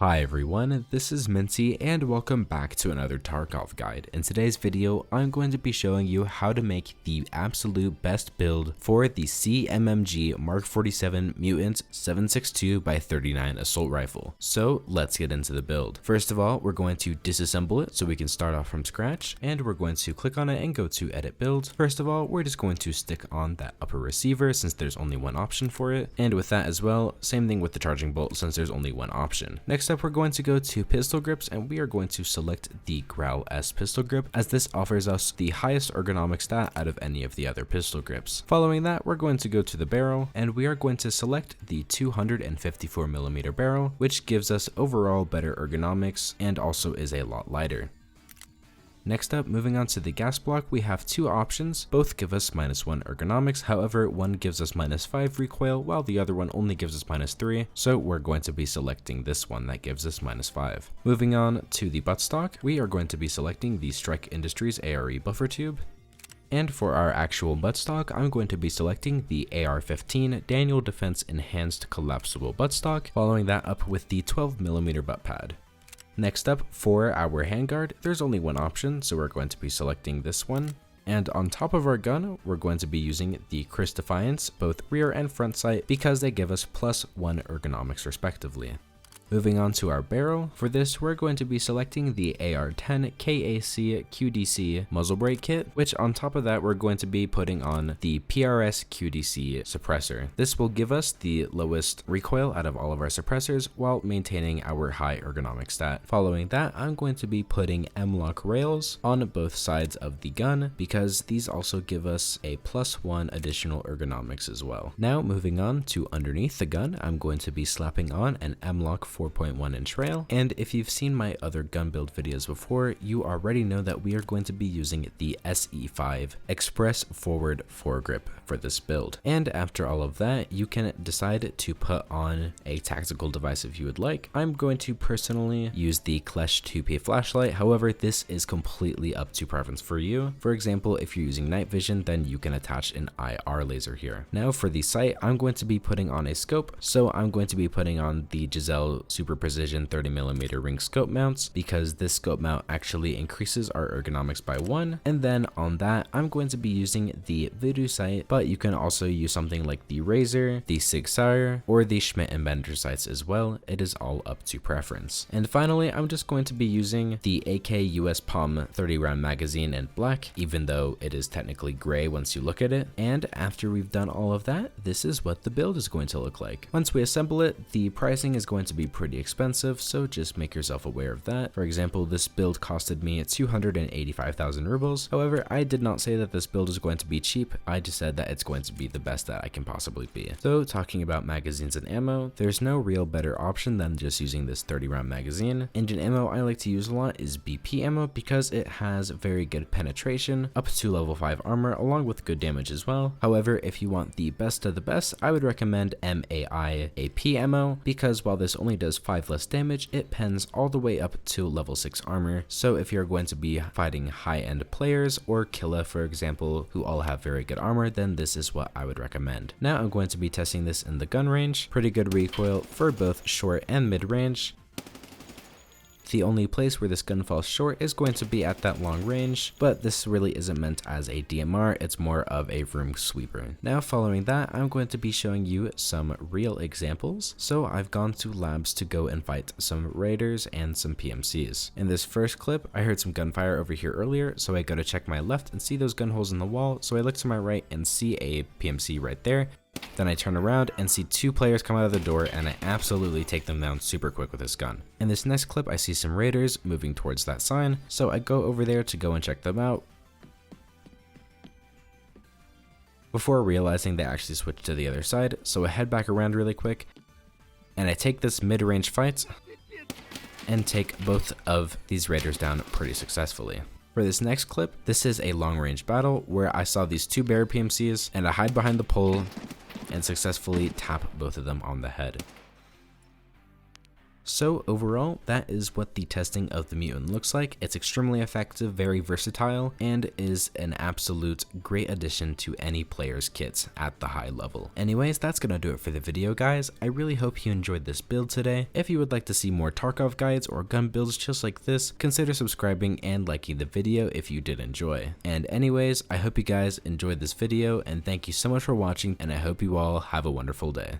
Hi everyone, this is Minty and welcome back to another Tarkov guide. In today's video, I'm going to be showing you how to make the absolute best build for the CMMG Mk47 Mutant 7.62x39 assault rifle. So let's get into the build. First of all, we're going to disassemble it so we can start off from scratch, and we're going to click on it and go to edit build. First of all, we're just going to stick on that upper receiver since there's only one option for it, and with that as well, same thing with the charging bolt since there's only one option. Next up, we're going to go to pistol grips and we are going to select the Growl S pistol grip, as this offers us the highest ergonomic stat out of any of the other pistol grips. Following that, we're going to go to the barrel and we are going to select the 254mm barrel, which gives us overall better ergonomics and also is a lot lighter. Next up, moving on to the gas block, we have two options. Both give us -1 ergonomics, however, one gives us -5 recoil, while the other one only gives us -3, so we're going to be selecting this one that gives us -5. Moving on to the buttstock, we are going to be selecting the Strike Industries ARE buffer tube. And for our actual buttstock, I'm going to be selecting the AR-15 Daniel Defense Enhanced Collapsible Buttstock, following that up with the 12mm butt pad. Next up, for our handguard, there's only one option, so we're going to be selecting this one. And on top of our gun, we're going to be using the Chris Defiance, both rear and front sight, because they give us +1 ergonomics respectively. Moving on to our barrel, for this we're going to be selecting the AR-10 KAC QDC muzzle brake kit, which on top of that we're going to be putting on the PRS QDC suppressor. This will give us the lowest recoil out of all of our suppressors while maintaining our high ergonomic stat. Following that, I'm going to be putting M-lock rails on both sides of the gun because these also give us a +1 additional ergonomics as well. Now moving on to underneath the gun, I'm going to be slapping on an M-lock 4.1 inch rail, and if you've seen my other gun build videos before, you already know that we are going to be using the SE5 Express Forward Foregrip for this build. And after all of that, you can decide to put on a tactical device if you would like. I'm going to personally use the Klesh 2P flashlight, however this is completely up to preference for you. For example, if you're using night vision, then you can attach an IR laser here. Now for the sight, I'm going to be putting on a scope, so I'm going to be putting on the Giselle Super Precision 30mm ring scope mounts because this scope mount actually increases our ergonomics by 1. And then on that, I'm going to be using the Voodoo sight, but you can also use something like the Razor, the Sig Sauer, or the Schmidt and Bender sights as well. It is all up to preference. And finally, I'm just going to be using the AK US Palm 30 round magazine in black, even though it is technically gray once you look at it. And after we've done all of that, this is what the build is going to look like. Once we assemble it, the pricing is going to be pretty expensive, so just make yourself aware of that. For example, this build costed me 285,000 rubles. However, I did not say that this build is going to be cheap, I just said that it's going to be the best that I can possibly be. So talking about magazines and ammo, there's no real better option than just using this 30 round magazine. Engine ammo I like to use a lot is BP ammo because it has very good penetration, up to level 5 armor, along with good damage as well. However, if you want the best of the best, I would recommend MAI AP ammo because while this only does 5 less damage, it pens all the way up to level 6 armor. So if you're going to be fighting high-end players or Killa, for example, who all have very good armor, then this is what I would recommend. Now I'm going to be testing this in the gun range. Pretty good recoil for both short and mid range. The only place where this gun falls short is going to be at that long range, but this really isn't meant as a DMR, it's more of a room sweeper. Now following that, I'm going to be showing you some real examples. So I've gone to labs to go and fight some raiders and some PMCs. In this first clip, I heard some gunfire over here earlier, so I go to check my left and see those gun holes in the wall, so I look to my right and see a PMC right there. Then I turn around and see 2 players come out of the door and I absolutely take them down super quick with this gun. In this next clip, I see some raiders moving towards that sign, so I go over there to go and check them out, before realizing they actually switched to the other side, so I head back around really quick and I take this mid-range fight and take both of these raiders down pretty successfully. For this next clip, this is a long-range battle where I saw these 2 bear PMCs and I hide behind the pole and successfully tap both of them on the head. So overall, that is what the testing of the mutant looks like. It's extremely effective, very versatile, and is an absolute great addition to any player's kits at the high level. Anyways, that's gonna do it for the video, guys. I really hope you enjoyed this build today. If you would like to see more Tarkov guides or gun builds just like this, consider subscribing and liking the video if you did enjoy. And anyways, I hope you guys enjoyed this video, and thank you so much for watching, and I hope you all have a wonderful day.